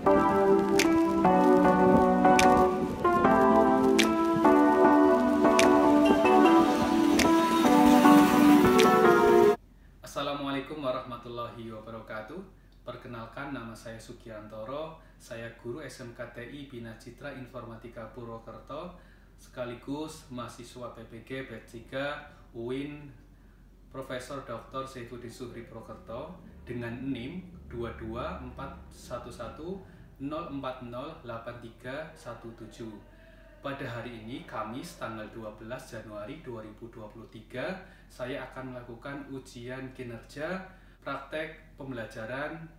Assalamualaikum warahmatullahi wabarakatuh. Perkenalkan, nama saya Sugiantoro. Saya guru SMKTI Bina Citra Informatika Purwokerto, sekaligus mahasiswa PPG batch 3 UIN Profesor Dr. Saifuddin Zuhri Purwokerto dengan NIM 22410408317. Pada hari ini, Kamis tanggal 12 Januari 2023, saya akan melakukan ujian kinerja praktek pembelajaran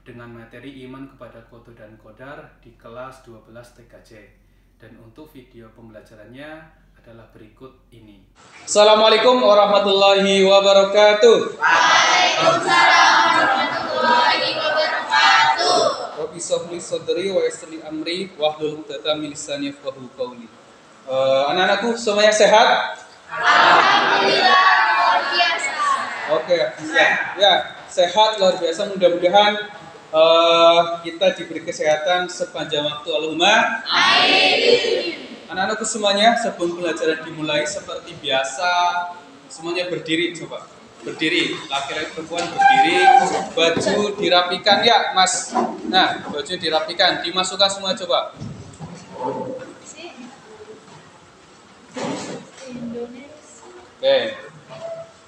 dengan materi iman kepada Qadar dan Qadar di kelas 12 TKJ. Dan untuk video pembelajarannya adalah berikut ini. Assalamualaikum warahmatullahi wabarakatuh. Waalaikumsalam warahmatullahi wabarakatuh. Rabbi shrah sadri wa yassir li amri wahlul 'uqdatam min lisani yafqahu qawli. Anak-anakku semuanya sehat? Alhamdulillah, luar biasa. Oke, ya, sehat luar biasa. Mudah-mudahan kita diberi kesehatan sepanjang waktu. Allahumma amin. Anak-anakku semuanya, sebelum pelajaran dimulai seperti biasa, semuanya berdiri coba. Berdiri, laki-laki perempuan berdiri, baju dirapikan ya Mas. Nah, baju dirapikan, dimasukkan semua coba. Oke,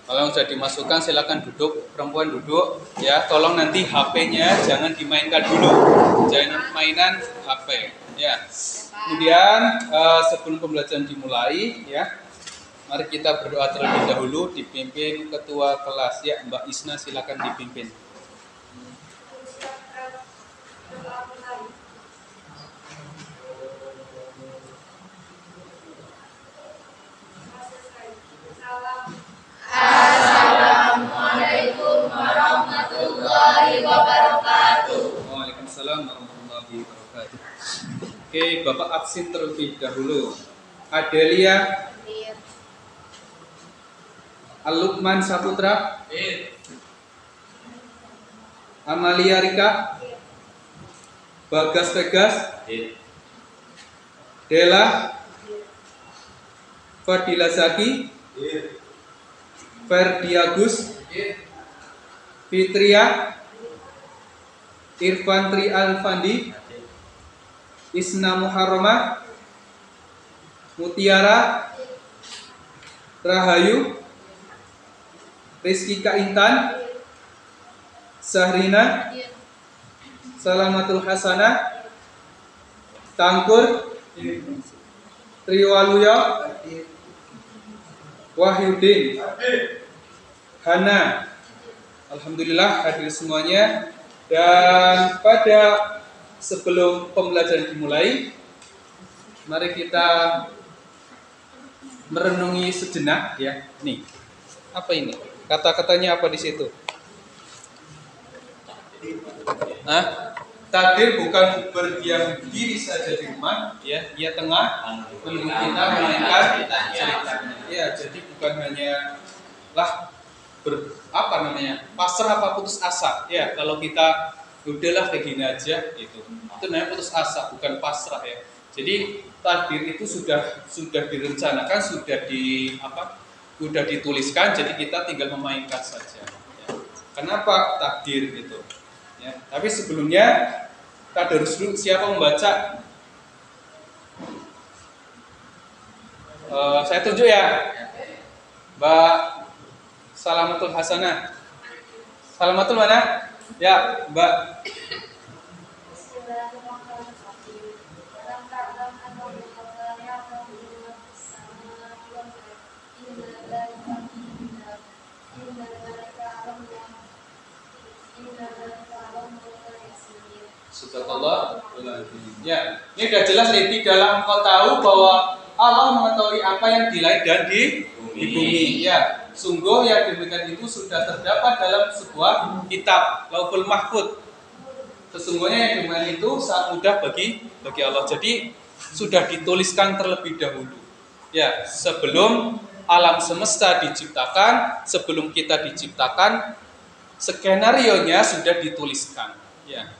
kalau sudah dimasukkan silakan duduk, perempuan duduk ya. Tolong nanti HP-nya jangan dimainkan dulu, jangan mainan HP ya. Kemudian sebelum pembelajaran dimulai ya, mari kita berdoa terlebih dahulu, dipimpin ketua kelas ya, Mbak Isna, silakan dipimpin. Assalamualaikum warahmatullahi wabarakatuh. Waalaikumsalam warahmatullahi wabarakatuh. Oke, Bapak absen terlebih dahulu. Adelia Al-Lukman Saputra, Amalia Rika, Bagas Vegas, Dela, Fadila Zaki, Ferdi Agus, Fitria, Irfan Tri Alfandi, Isna Muharramah, Mutiara, Rahayu, Rizky Intan, Sahrina, Salamatul Hasanah, Tangkur, Triwaluyo, Wahyudin, Hana. Alhamdulillah hadir semuanya. Dan pada sebelum pembelajaran dimulai, mari kita merenungi sejenak ya. Nih, apa ini? Kata-katanya apa di situ? Takdir bukan berdiam diri saja di rumah, ya, ia tengah menunggu kita memainkan ceritanya. Ya, jadi bukan hanya pasrah apa putus asa. Ya, kalau kita udahlah kayak gini aja, itu namanya putus asa, bukan pasrah ya. Jadi takdir itu sudah direncanakan, sudah dituliskan, jadi kita tinggal memainkan saja. Ya. Kenapa takdir gitu? Ya. Tapi sebelumnya tadarus dulu, siapa membaca? Saya tunjuk ya, Mbak Salamatul Hasanah. Salamatul mana? Ya, Mbak. Subhanallah. Ya, ini sudah jelas nih, tidaklah engkau tahu bahwa Allah mengetahui apa yang di langit dan di bumi. Ya, sungguh yang demikian itu sudah terdapat dalam sebuah kitab Lauhul Mahfuz. Sesungguhnya yang demikian itu sangat mudah bagi Allah. Jadi sudah dituliskan terlebih dahulu. Ya, sebelum alam semesta diciptakan, sebelum kita diciptakan, skenario-nya sudah dituliskan. Ya.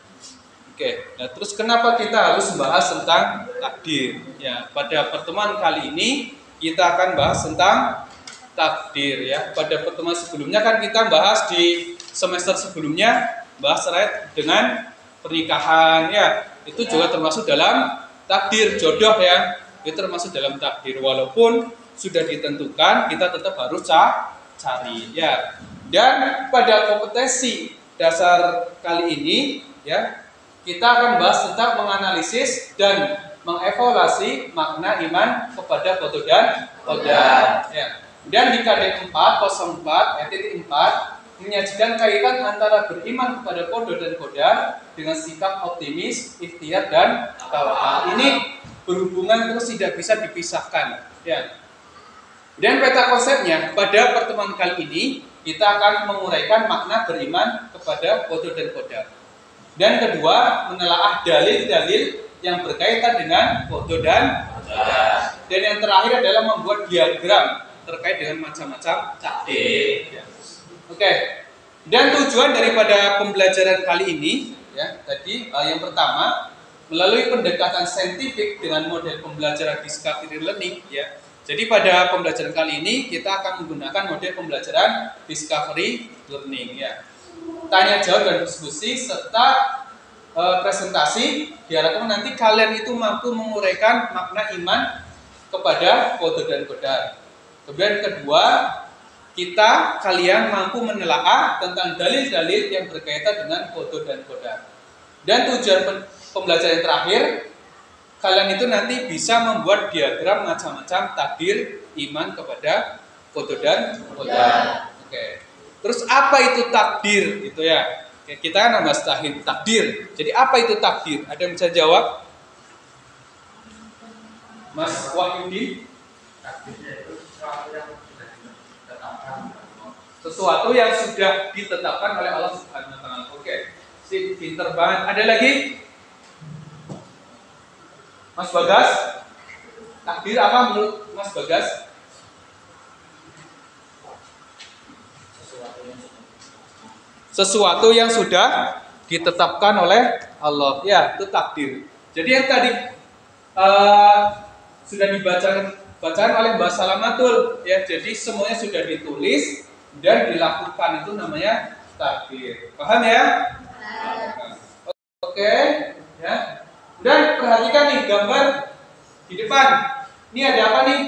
Oke, nah terus kenapa kita harus membahas tentang takdir? Ya, pada pertemuan kali ini kita akan bahas tentang takdir ya. Pada pertemuan sebelumnya kan kita bahas di semester sebelumnya bahas terkait dengan pernikahan ya. Itu juga termasuk dalam takdir, jodoh ya. Itu termasuk dalam takdir walaupun sudah ditentukan kita tetap harus cari ya. Dan pada kompetensi dasar kali ini ya, kita akan bahas tentang menganalisis dan mengevaluasi makna iman kepada qada dan qadar ya. Dan di KD 404 ayat 4 menyajikan kaitan antara beriman kepada qada dan qadar dengan sikap optimis, ikhtiar dan tawakal. Ini berhubungan terus, tidak bisa dipisahkan ya. Dan peta konsepnya pada pertemuan kali ini kita akan menguraikan makna beriman kepada qada dan qadar. Dan kedua, menelaah dalil-dalil yang berkaitan dengan qada dan qadar. Dan yang terakhir adalah membuat diagram terkait dengan macam-macam takdir. Ya. Oke. Dan tujuan daripada pembelajaran kali ini ya, tadi yang pertama melalui pendekatan saintifik dengan model pembelajaran discovery learning ya. Jadi pada pembelajaran kali ini kita akan menggunakan model pembelajaran discovery learning ya. Tanya jawab dan diskusi serta presentasi, diharapkan nanti kalian itu mampu menguraikan makna iman kepada qada dan qadar. Kemudian kedua, kalian mampu menelaah tentang dalil-dalil yang berkaitan dengan qada dan qadar. Dan tujuan pembelajaran yang terakhir, kalian itu nanti bisa membuat diagram macam-macam takdir iman kepada qada dan qadar. Oke. Terus apa itu takdir gitu ya? Kita kan bahas takdir. Jadi apa itu takdir? Ada yang bisa jawab? Mas Wahyudi? Takdirnya itu sesuatu yang sudah ditetapkan. Sesuatu yang sudah ditetapkan oleh Allah Subhanahu wa taala. Oke. Sip, pinter banget. Ada lagi? Mas Bagas? Takdir apa menurut Mas Bagas? Sesuatu yang sudah ditetapkan oleh Allah. Ya, itu takdir. Jadi yang tadi sudah bacaan oleh Mbak Salamatul ya. Jadi semuanya sudah ditulis dan dilakukan, itu namanya takdir. Paham ya? Oke, ya. Dan perhatikan nih gambar di depan. Ini ada apa nih?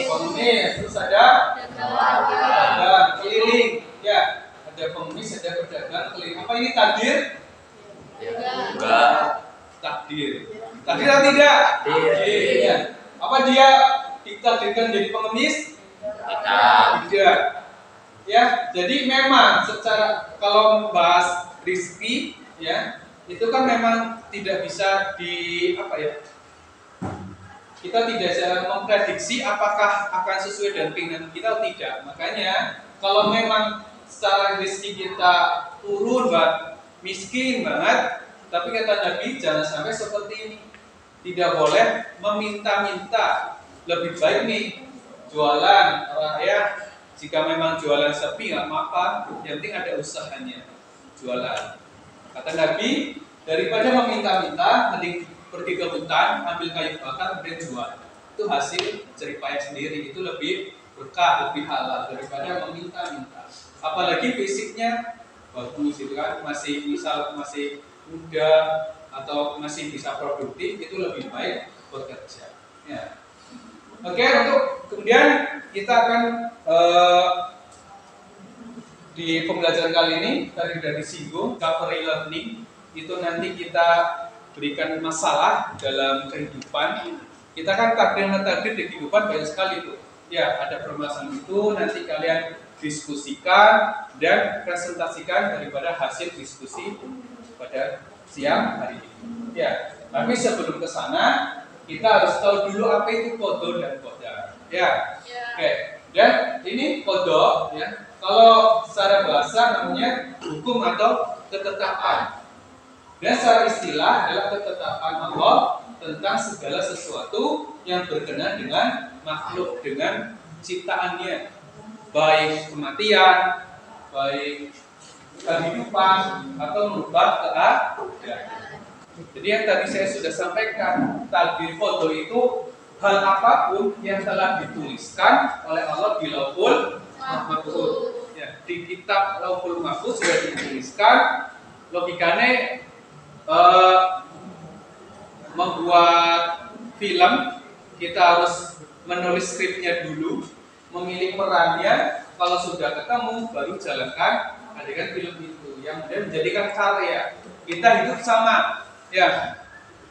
Pengemis. Terus ada pedagang keliling. Ya, ada pengemis, ada pedagang keliling. Apa ini takdir? Takdir. Takdir atau tidak? Takdir. Ya. Apa dia ditakdirkan jadi pengemis? Tidak. Ya, jadi memang secara kalau membahas rezeki ya, itu kan memang tidak bisa kita tidak bisa memprediksi apakah akan sesuai dengan keinginan kita atau tidak. Makanya kalau memang secara rezeki kita turun miskin banget, tapi kata Nabi jangan sampai seperti ini. Tidak boleh meminta-minta. Lebih baik nih jualan ya. Jika memang jualan sepi nggak apa-apa, yang penting ada usahanya jualan. Kata Nabi, daripada meminta-minta, mending pergi ke hutan, ambil kayu bakar, kemudian jual. Itu hasil jeripaya sendiri, itu lebih berkah, lebih halal daripada meminta-minta. Apalagi fisiknya bagus, gitu kan, masih muda atau masih bisa produktif, itu lebih baik bekerja. Ya. Oke, untuk kemudian kita akan di pembelajaran kali ini tadi sudah disinggung discovery learning, itu nanti kita berikan masalah dalam kehidupan. Kita kan takdir di kehidupan banyak sekali tuh. Ya, ada permasalahan itu nanti kalian diskusikan dan presentasikan daripada hasil diskusi pada siang hari ini. Ya, tapi sebelum ke sana kita harus tahu dulu apa itu qada dan qadar. Ya. Oke. Dan ini qada ya. Kalau secara bahasa namanya hukum atau ketetapan. Dan secara istilah adalah ketetapan Allah tentang segala sesuatu yang berkenaan dengan makhluk, dengan ciptaannya. Baik kematian, baik kehidupan atau merubah keadaan. Jadi yang tadi saya sudah sampaikan, takdir qada itu hal apapun yang telah dituliskan oleh Allah di Lauhul Mahfuz. Ya, di kitab Lauhul Mahfuz sudah dituliskan. Logikanya membuat film kita harus menulis skripnya dulu, memilih perannya, kalau sudah ketemu baru jalankan adegan film itu yang kemudian menjadikan karya. Kita hidup sama, ya,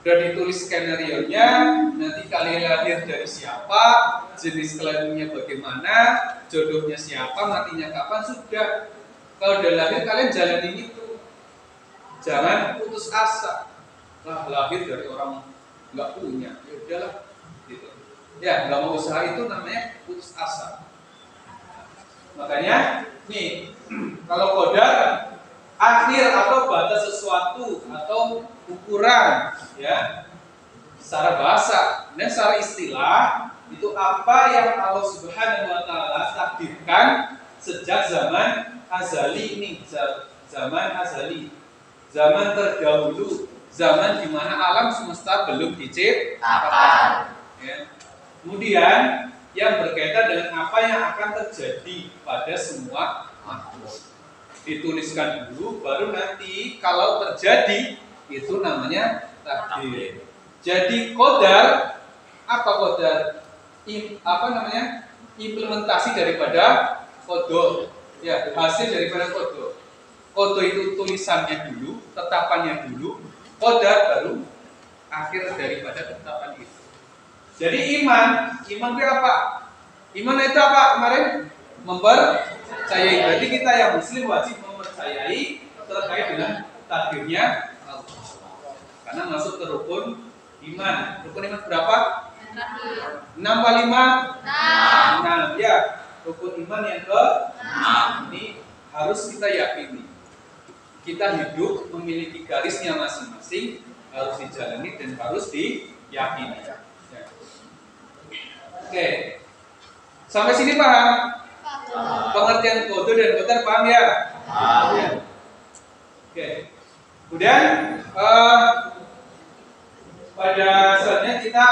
udah ditulis skenario-nya, nanti kalian lahir dari siapa, jenis kelaminnya bagaimana, jodohnya siapa, matinya kapan, sudah. Kalau udah lahir kalian jalanin itu, jangan putus asa. Lah, lahir dari orang nggak punya, ya udahlah, gitu. Ya, nggak mau usaha itu namanya putus asa. Makanya nih, kalau qadar akhir atau batas sesuatu atau ukuran, ya, secara bahasa dan secara istilah itu apa yang Allah Subhanahu wa taala takdirkan sejak zaman azali ini, zaman azali, zaman terdahulu, zaman di mana alam semesta belum diciptakan. Ya. Kemudian yang berkaitan dengan apa yang akan terjadi pada semua makhluk dituliskan dulu, baru nanti kalau terjadi itu namanya takdir. Jadi qadar, apa qadar? Apa namanya? Implementasi daripada qada. Ya, hasil daripada qada. Qada itu tulisannya dulu, tetapannya dulu, qadar baru akhir daripada ketetapan itu. Jadi iman itu apa? Iman itu apa kemarin? Mempercayai. Berarti kita yang muslim wajib mempercayai terkait dengan takdirnya Allah. Karena masuk ke rukun iman. Rukun iman berapa? 6 apa 5? 6. Ya, rukun iman yang ke-6 ini harus kita yakini. Kita hidup memiliki garisnya masing-masing, harus dijalani dan harus diyakini. Oke, sampai sini paham? Pengertian qada dan qadar paham ya? Ya. Oke, kemudian pada saatnya kita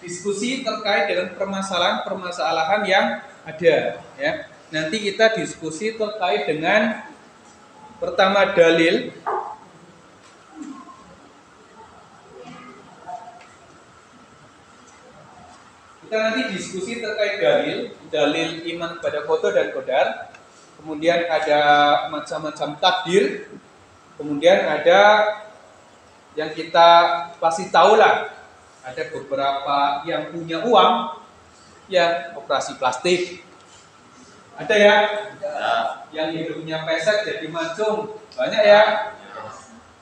diskusi terkait dengan permasalahan yang ada. Ya, nanti kita diskusi terkait dengan pertama dalil. Kita nanti diskusi terkait dalil iman pada qada dan qadar. Kemudian ada macam-macam takdir. Kemudian ada yang kita pasti tahu lah, ada beberapa yang punya uang, ya operasi plastik. Ada ya? Yang hidupnya pesek jadi mancung, banyak ya.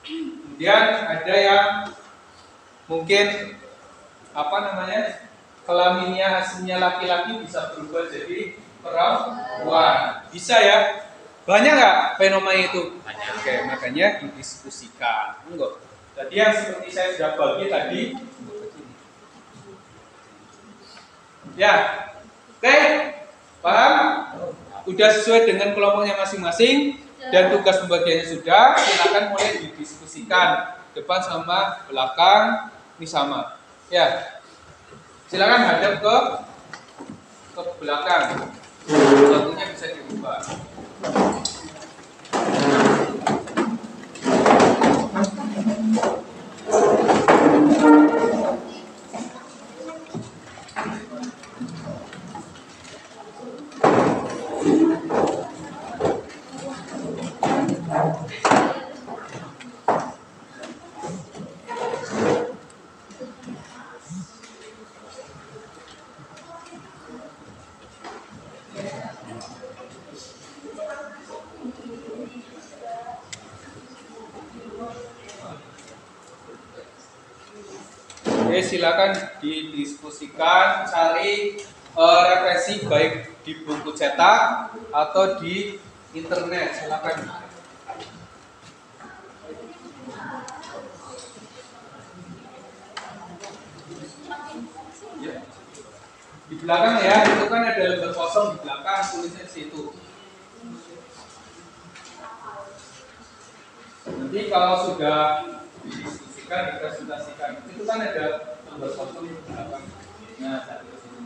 Kemudian ada yang mungkin apa namanya? Kelaminnya hasilnya laki-laki bisa berubah jadi perempuan. Bisa ya? Banyak nggak fenomena itu? Banyak. Oke, makanya didiskusikan. Enggak. Tadi yang seperti saya sudah bagi tadi. Ya. Oke. Paham? Udah sesuai dengan kelompoknya masing-masing dan tugas pembagiannya sudah. Silakan mulai didiskusikan. Depan sama belakang ini sama. Ya. Silakan hadap ke belakang. Waktunya bisa dirubah. Oke, silakan didiskusikan, cari referensi baik di buku cetak atau di internet. Silakan. Ya. Di belakang ya, itu kan ada lembar kosong di belakang, tulisnya di situ. Nanti kalau sudah didiskusikan, dipresentasikan, itu kan ada nomor 1 di belakang. Nah, satu di sini.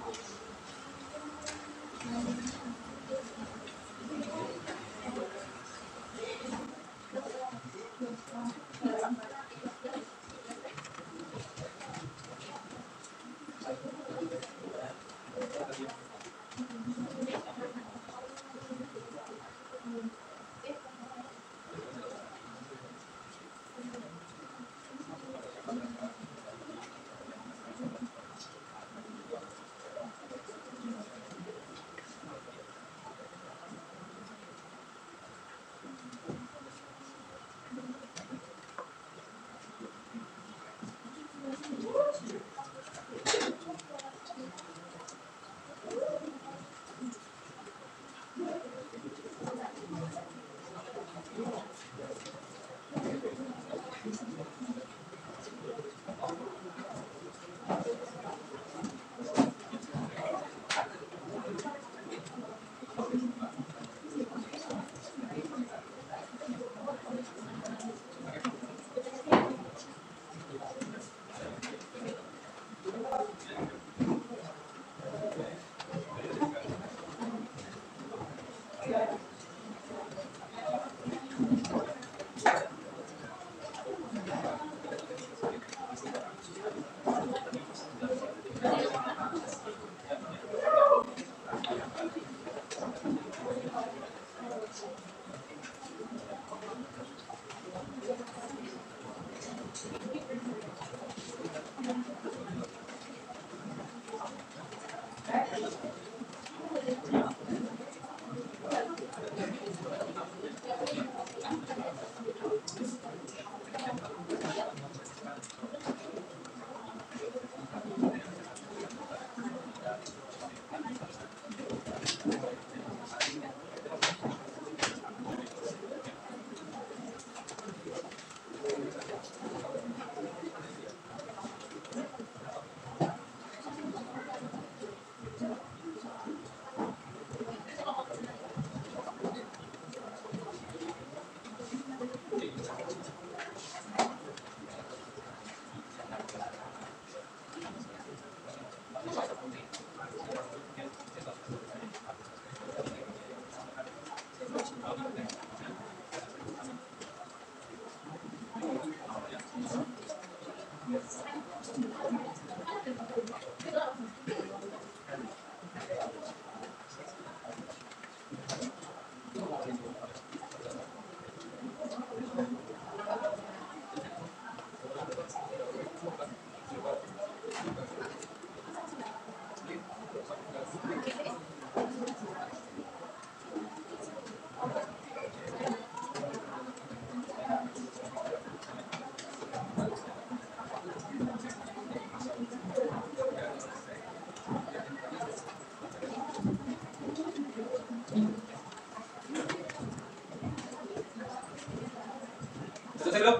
Selesai belum?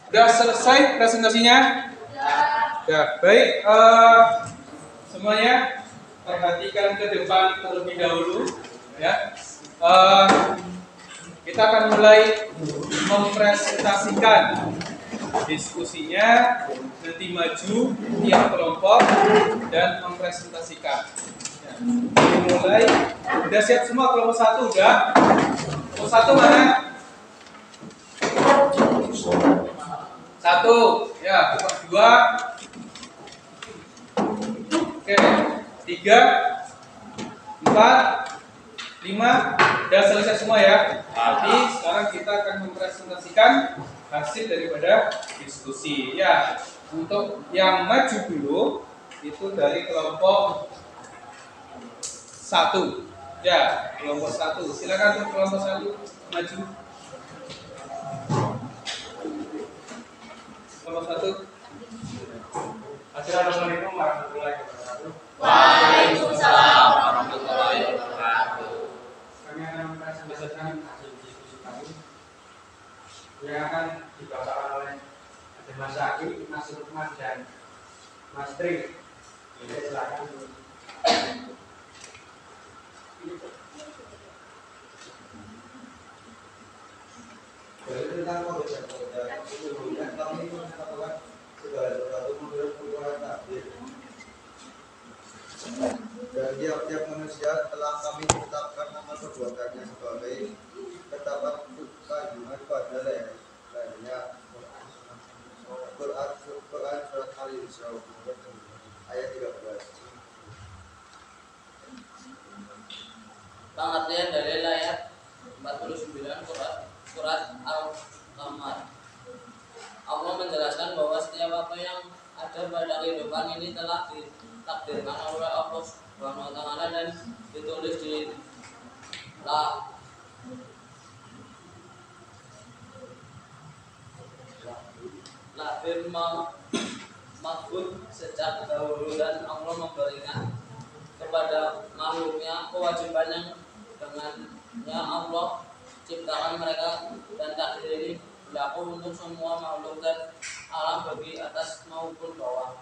Udah selesai presentasinya? Ya, baik. Semuanya perhatikan ke depan terlebih dahulu, ya. Kita akan mulai mempresentasikan diskusinya, nanti maju tiap kelompok dan mempresentasikan. Ya. Mulai. Udah siap semua kelompok 1 udah? Kelompok 1 mana? 1, ya, 2, oke, 3, 4, 5, udah selesai semua ya. Jadi sekarang kita akan mempresentasikan hasil daripada diskusi. Ya, untuk yang maju dulu itu dari kelompok 1. Ya, kelompok 1. Silakan untuk kelompok 1 maju. Kelompok 1. Assalamualaikum warahmatullahi wabarakatuh. Waalaikumsalam warahmatullahi wabarakatuh. Kami akan mempresentasikan hasil diskusi kami yang akan dibacakan oleh Mas Lukman dan Mas Tri. Silakan. Tentang kemudian kami mengatakan segala sesuatu menurut ukuran takdir. Dan tiap-tiap manusia telah kami tetapkan amal perbuatannya sebagai ketapan kandungan pada lainnya. Quran surat Al-Isra ayat 13. Pengertian dari ayat 49 surat Al-Qamar. Allah menjelaskan bahwa setiap apa yang ada pada kehidupan ini telah ditakdirkan oleh Allah Subhanahu wa taala dan ditulis di lahir mahfuz sejak dahulu, dan Allah memberikan kepada makhluknya kewajiban yang dengannya Allah ciptakan mereka, dan takdir ini berlaku untuk semua makhluk dan alam bagi atas maupun bawah.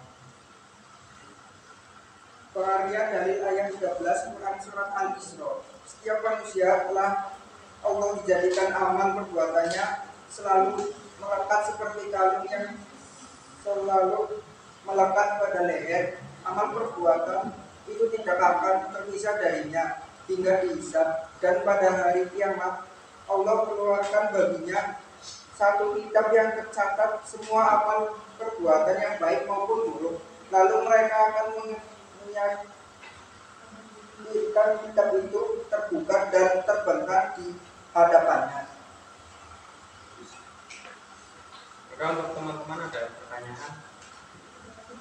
Pengertian dari ayat 13 Quran surat Al-Isra. Setiap manusia telah Allah dijadikan amal perbuatannya selalu melekat seperti kalung yang selalu melekat pada leher. Amal perbuatan itu tidak akan terpisah darinya hingga dihisab, dan pada hari kiamat Allah keluarkan baginya satu kitab yang tercatat semua amal perbuatan yang baik maupun buruk. Lalu mereka akan menyaksikan kitab itu terbuka dan terbentang di hadapannya. Maka untuk teman-teman ada pertanyaan?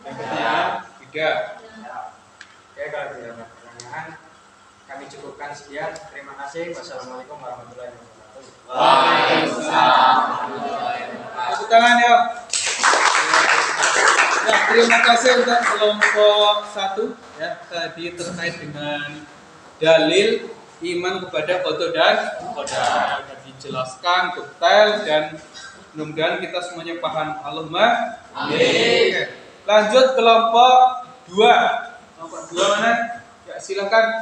Yang pertanyaan tidak. Oke, kalau tidak ada pertanyaan, kami cukupkan sekian. Terima kasih. Wassalamualaikum warahmatullahi wabarakatuh. Waalaikumsalam. Tepuk tangan ya. Ya, terima kasih untuk kelompok 1 ya, tadi terkait dengan dalil iman kepada foto dan qadar. Dijelaskan detail dan mudah-mudahan kita semuanya paham. Allahumma amin. Oke. Lanjut kelompok 2. Kelompok 2 mana? Ya, silakan.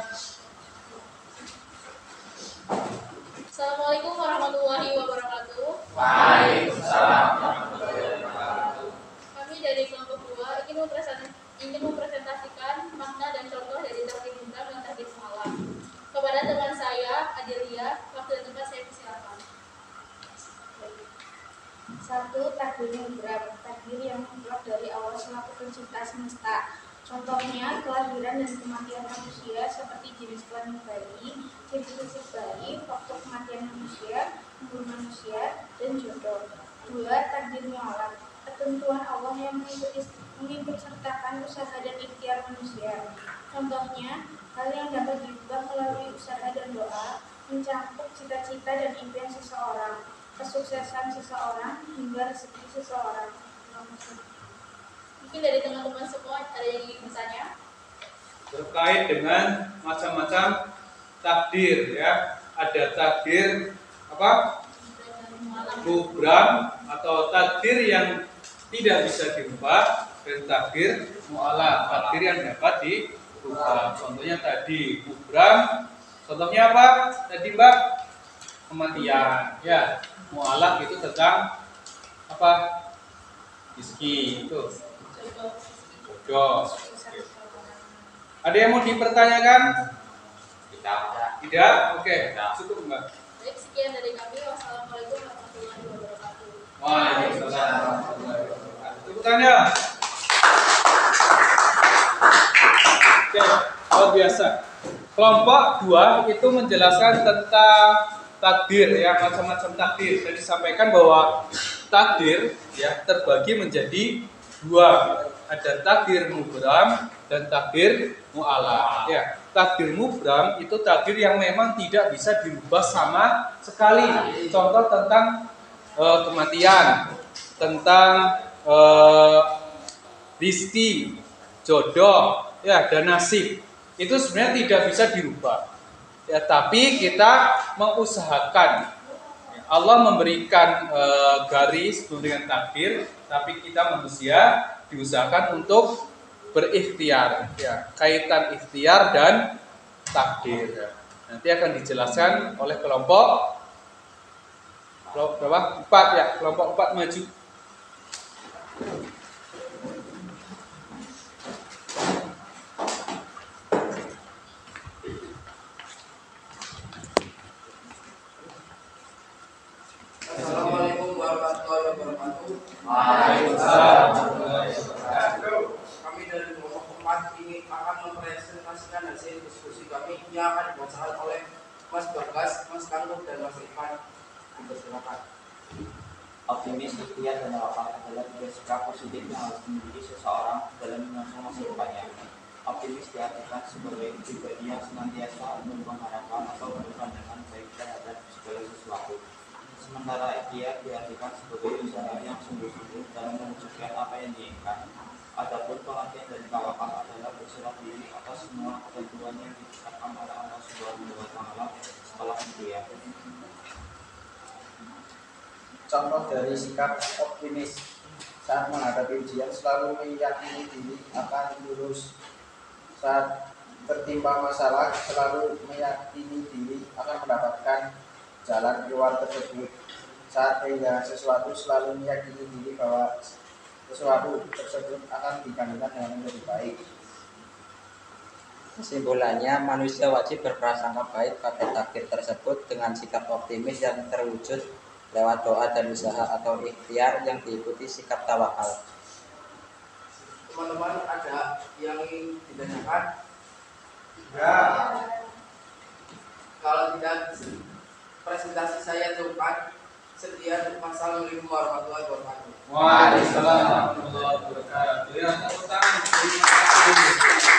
Assalamualaikum warahmatullahi wabarakatuh. Waalaikumsalam. Kami dari kelompok 2 ingin mempresentasikan makna dan contoh dari takdir mubram dan takdir mu'allaq. Kepada teman saya, Adelia, waktu dan tempat saya persilakan. 1. Takdir mubram, takdir yang mutlak dari Allah selaku pencipta semesta. Contohnya kelahiran dan kematian manusia seperti jenis kelamin bayi, jenis fisik bayi, waktu kematian manusia, umur manusia, dan jodoh. 2. Takdir mu'allaq, ketentuan Allah yang mengikut sertakan usaha dan ikhtiar manusia. Contohnya, hal yang dapat diubah melalui usaha dan doa, mencakup cita-cita dan impian seseorang, kesuksesan seseorang, hingga rezeki seseorang. Mungkin dari teman-teman semua ada yang ingin bertanya? Terkait dengan macam-macam takdir ya. Ada takdir apa? Mubram atau takdir yang tidak bisa dirubah, dan takdir mu'allaq, takdir yang dapat dirubah. Contohnya tadi mubram, contohnya apa? Tadi Mbak, kematian ya. Mu'allaq itu tentang apa? Rizki itu. Jodoh. Ada yang mau dipertanyakan? Tidak? Oke, cukup Mbak. Baik, sekian dari kami. Wassalamualaikum warahmatullahi wabarakatuh. Waalaikumsalam warahmatullahi wabarakatuh. Tepuk tangan. Oke, luar biasa. Kelompok 2 itu menjelaskan tentang takdir ya, macam-macam takdir. Tadi disampaikan bahwa takdir ya terbagi menjadi 2. Ada takdir mubram dan takdir mu'allaq. Ya, takdir mubram itu takdir yang memang tidak bisa dirubah sama sekali. Contoh tentang kematian, tentang rizki, jodoh, ya, dan nasib. Itu sebenarnya tidak bisa dirubah. Ya, tapi kita mengusahakan. Ya, Allah memberikan garis dengan takdir, tapi kita manusia diusahakan untuk berikhtiar. Ya, kaitan ikhtiar dan takdir. Nanti akan dijelaskan oleh kelompok berapa? 4 ya, kelompok 4 maju. Assalamualaikum warahmatullahi wabarakatuh. Waalaikumsalam. Kami dari kelompok 4 ini akan mempresentasikan hasil diskusi kami yang akan dibacakan oleh Mas Bagas, Mas Kangkung, dan Mas Irfan. Silakan. Optimis, ikhtiar, dan tawakal adalah 3 sikap positif yang harus dimiliki seseorang dalam menyongsong masa depannya. Optimis diartikan sebagai pribadi yang senantiasa mengharapkan atau berpandangan baik terhadap segala sesuatu. Sementara ikhtiar diartikan sebagai usaha yang sungguh-sungguh dalam mewujudkan apa yang diinginkan. Adapun pengertian dari tawakal adalah berserah diri atas semua ketentuan yang ditetapkan oleh Allah Subhanahu wa Ta'ala setelah ikhtiar. Contoh dari sikap optimis saat menghadapi ujian selalu meyakini diri akan lulus. Saat tertimpa masalah selalu meyakini diri akan mendapatkan jalan keluar tersebut. Saat kehilangan sesuatu selalu meyakini diri bahwa sesuatu tersebut akan digantikan dengan yang lebih baik. Kesimpulannya, manusia wajib berprasangka baik pada takdir tersebut dengan sikap optimis yang terwujud lewat doa dan usaha atau ikhtiar yang diikuti sikap tawakal. Teman-teman, ada yang ingin ditanyakan? Ya. Kalau tidak, presentasi saya cukupkan. Sekian. Wassalamualaikum warahmatullahi wabarakatuh. Waalaikumsalam warahmatullahi wabarakatuh. Ya, tepuk tangan. Terima kasih.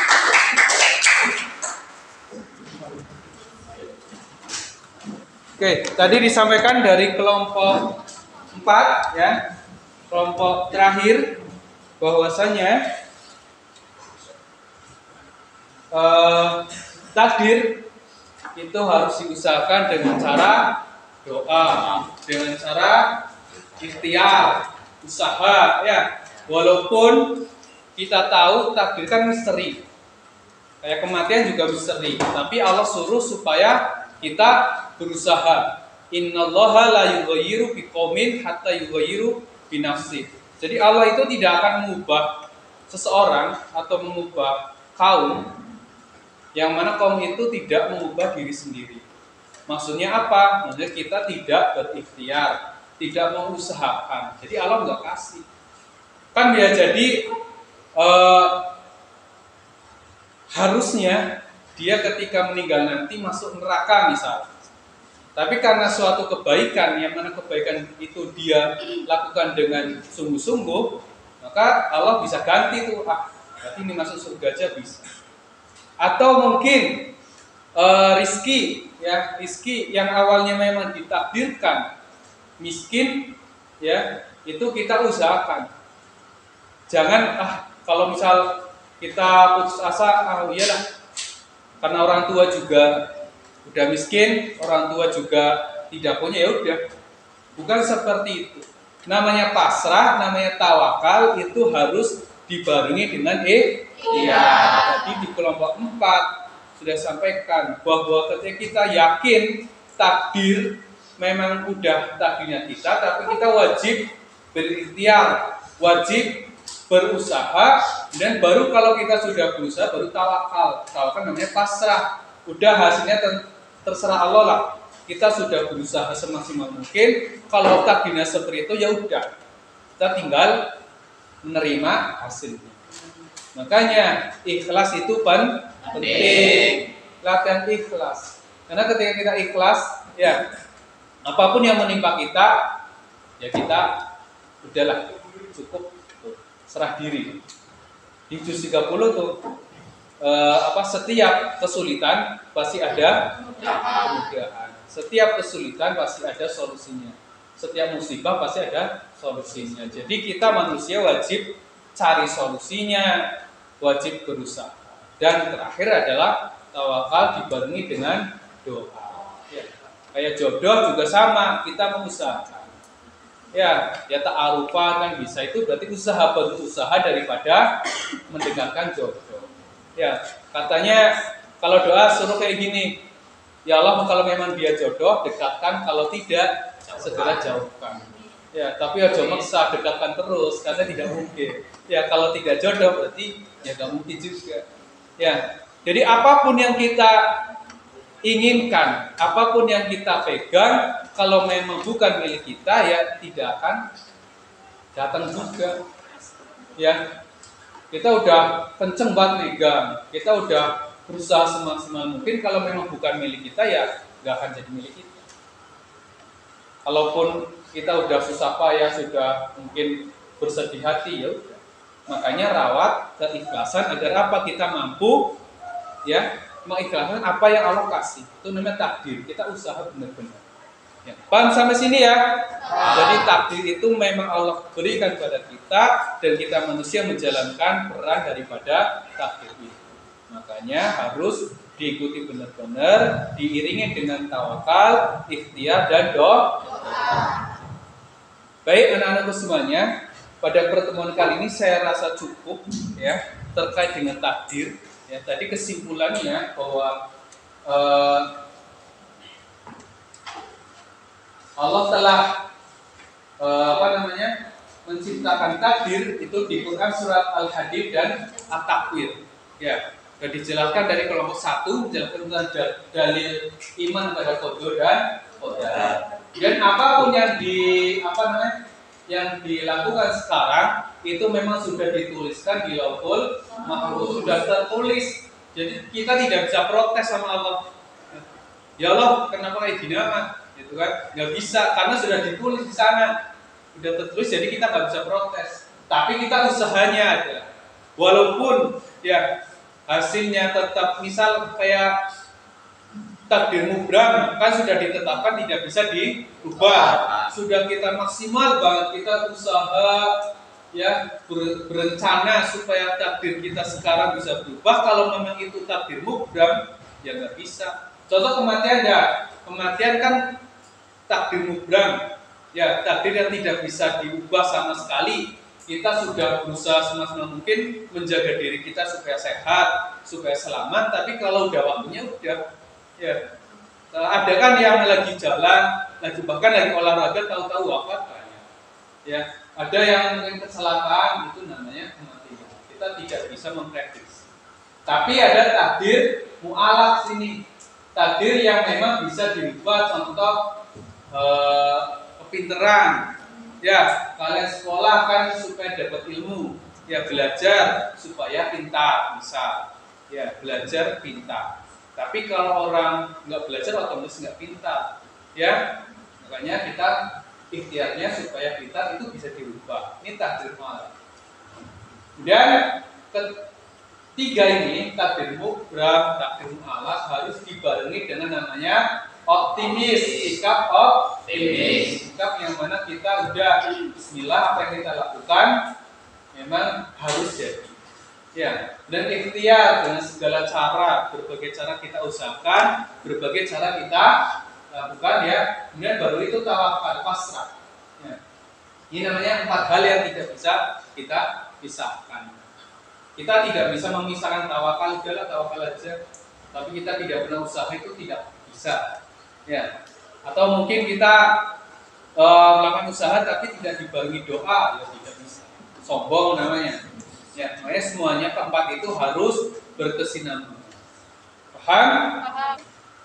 Oke, tadi disampaikan dari kelompok 4 ya, kelompok terakhir, bahwasanya takdir itu harus diusahakan dengan cara doa, dengan cara ikhtiar, usaha ya. Walaupun kita tahu takdir kan misteri, kayak kematian juga misteri, tapi Allah suruh supaya kita berusaha. Innallaha la yughayyiru biqaumin hatta yughayyiru bi nafsih. Jadi Allah itu tidak akan mengubah seseorang atau mengubah kaum yang mana kaum itu tidak mengubah diri sendiri. Maksudnya apa? Maksudnya kita tidak berikhtiar, tidak mengusahakan. Jadi Allah nggak kasih. Kan dia jadi harusnya dia ketika meninggal nanti masuk neraka misalnya. Tapi karena suatu kebaikan, yang mana kebaikan itu dia lakukan dengan sungguh-sungguh, maka Allah bisa ganti tuh, berarti ini masuk surga aja bisa. Atau mungkin rizki, ya, rizki yang awalnya memang ditakdirkan miskin, ya, itu kita usahakan. Jangan kalau misal kita putus asa, iyalah, karena orang tua juga udah miskin, orang tua juga tidak punya, ya udah. Bukan seperti itu. Namanya pasrah, namanya tawakal itu harus dibarengi dengan ikhtiar. Jadi di kelompok 4 sudah sampaikan bahwa ketika kita yakin takdir memang udah takdirnya kita, tapi kita wajib berikhtiar, wajib berusaha, dan baru kalau kita sudah berusaha baru tawakal. Tawakal namanya pasrah. Udah hasilnya terserah Allah lah. Kita sudah berusaha semaksimal mungkin. Kalau takdirnya seperti itu ya udah. Kita tinggal menerima hasilnya. Makanya ikhlas itu penting. Latihan ikhlas. Karena ketika kita ikhlas, ya apapun yang menimpa kita, ya kita udahlah, cukup serah diri. Di juz 30 tuh setiap kesulitan pasti ada kemudahan. Setiap kesulitan pasti ada solusinya. Setiap musibah pasti ada solusinya. Jadi kita manusia wajib cari solusinya, wajib berusaha. Dan terakhir adalah tawakal dibarengi dengan doa. Ya. Kayak jodoh juga sama, kita mengusahakan. Ya ta'arufan kan bisa, itu berarti usaha berusaha daripada mendengarkan jodoh. Ya, katanya kalau doa suruh kayak gini, ya Allah kalau memang dia jodoh dekatkan, kalau tidak segera jauhkan. Ya, tapi aja maksa dekatkan terus karena tidak mungkin. Ya, kalau tidak jodoh berarti ya nggak mungkin juga. Ya, jadi apapun yang kita inginkan, apapun yang kita pegang, kalau memang bukan milik kita ya tidak akan datang juga. Ya, kita udah kenceng banget megang, kita udah berusaha semaksimal mungkin, kalau memang bukan milik kita ya nggak akan jadi milik kita. Kalaupun kita udah susah payah, sudah mungkin bersedih hati, ya udah. Makanya rawat keikhlasan agar apa, kita mampu ya mengikhlaskan apa yang Allah kasih. Itu namanya takdir. Kita usaha benar-benar. Ya, paham sampai sini ya? Jadi takdir itu memang Allah berikan pada kita, dan kita manusia menjalankan peran daripada takdir itu. Makanya harus diikuti benar-benar, diiringi dengan tawakal, ikhtiar, dan doa. Baik anak-anakku semuanya, pada pertemuan kali ini saya rasa cukup ya terkait dengan takdir. Ya, tadi kesimpulannya bahwa Allah telah menciptakan takdir itu di Quran surat Al-Hadid dan At-Takwir. Ya, sudah dijelaskan dari kelompok 1 menjelaskan tentang dalil iman pada qadar dan qadar. Dan apapun yang yang dilakukan sekarang itu memang sudah dituliskan di Lauhul Mahfuz, sudah tertulis. Jadi kita tidak bisa protes sama Allah. Ya Allah, kenapa kayak gini amat? Gitu kan? Nggak bisa, karena sudah ditulis di sana, sudah tertulis. Jadi kita nggak bisa protes. Tapi kita usahanya ada. Walaupun ya hasilnya tetap, misal kayak takdir mubram kan sudah ditetapkan, tidak bisa diubah. Sudah kita maksimal banget, kita usaha ya berencana supaya takdir kita sekarang bisa berubah. Kalau memang itu takdir mubram ya nggak bisa. Contoh kematian ya, kematian kan takdir mubram ya, takdir yang tidak bisa diubah sama sekali. Kita sudah berusaha semaksimal mungkin menjaga diri kita supaya sehat, supaya selamat. Tapi kalau udah waktunya udah ya, ada kan yang lagi jalan, bahkan lagi olahraga, tahu-tahu wafat banyak. Ya, ada yang mungkin kecelakaan, itu namanya kematian. Kita tidak bisa memprediksi. Tapi ada takdir mu'alaf sini, takdir yang memang bisa dirubah. Contoh kepinteran. Ya, kalian sekolah kan supaya dapat ilmu, ya belajar supaya pintar, misal. Ya, belajar pintar. Tapi kalau orang nggak belajar otomatis nggak pintar, ya. Makanya kita ikhtiarnya supaya pintar itu bisa dirubah. Ini takdir mu'alaf. Dan ketiga ini, takdir mubram, takdir mu'alaf harus dibarengi dengan namanya optimis, sikap optimis. Sikap yang mana kita udah bismillah, apa yang kita lakukan memang harus jadi. Ya, dan ikhtiar dengan segala cara, berbagai cara kita usahakan, berbagai cara kita lakukan ya. Kemudian baru itu tawakal, pasrah. Ya. Ini namanya 4 hal yang tidak bisa kita pisahkan. Kita tidak bisa memisahkan tawakal, udahlah tawakal aja. Tapi kita tidak pernah usaha, itu tidak bisa. Ya. Atau mungkin kita melakukan usaha tapi tidak dibarengi doa, ya tidak bisa. Sombong namanya. Ya, makanya semuanya keempat itu harus berkesinambungan. Paham?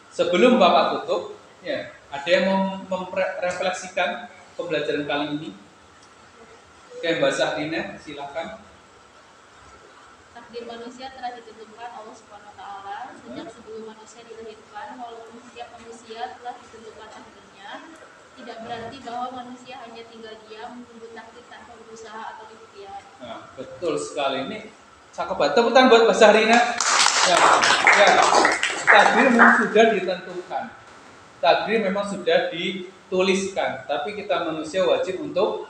Sebelum Bapak tutup, ya, ada yang merefleksikan pembelajaran kali ini? Oke, Mbak Sahrina, silakan. Takdir manusia telah ditentukan Allah Subhanahu wa taala sejak sebelum manusia dilahirkan. Walaupun setiap manusia telah ditentukan takdirnya, tidak berarti bahwa manusia hanya tinggal diam menunggu takdir tanpa berusaha atau ikhtiar. Nah, betul sekali, ini cakep banget. Tepuk tangan buat Mbak Sahrina. Ya, takdir memang sudah ditentukan. Takdir memang sudah dituliskan, tapi kita manusia wajib untuk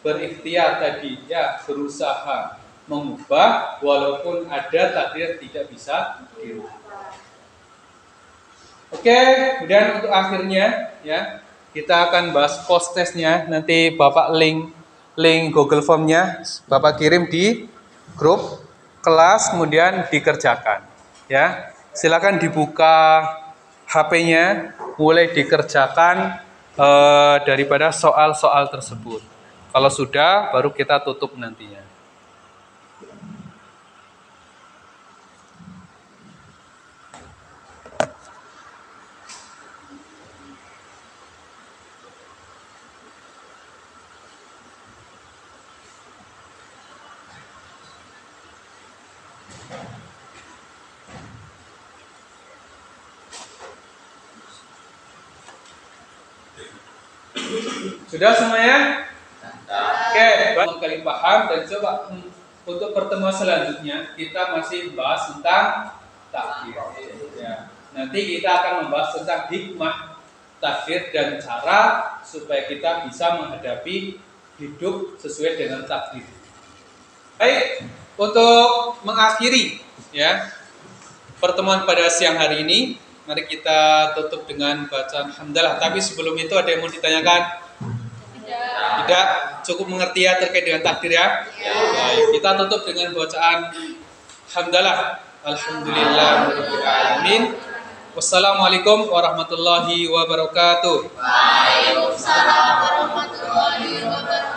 berikhtiar tadi, ya, berusaha mengubah walaupun ada takdir tidak bisa dirubah. Oke, kemudian untuk akhirnya ya kita akan bahas post testnya. Nanti Bapak link Google Form-nya Bapak kirim di grup kelas, kemudian dikerjakan. Ya, silakan dibuka HP-nya, mulai dikerjakan daripada soal-soal tersebut. Kalau sudah, baru kita tutup nantinya. Sudah semuanya? Oke, kali paham dan coba untuk pertemuan selanjutnya kita masih bahas tentang takdir. Ya. Nanti kita akan membahas tentang hikmah takdir dan cara supaya kita bisa menghadapi hidup sesuai dengan takdir. Baik, untuk mengakhiri ya pertemuan pada siang hari ini, mari kita tutup dengan bacaan hamdalah. Tapi sebelum itu ada yang mau ditanyakan? Tidak, cukup mengerti ya terkait dengan takdir ya. Baik, kita tutup dengan bacaan hamdalah. Alhamdulillahirabbil alamin. Wassalamualaikum warahmatullahi wabarakatuh. Waalaikumsalam warahmatullahi wabarakatuh.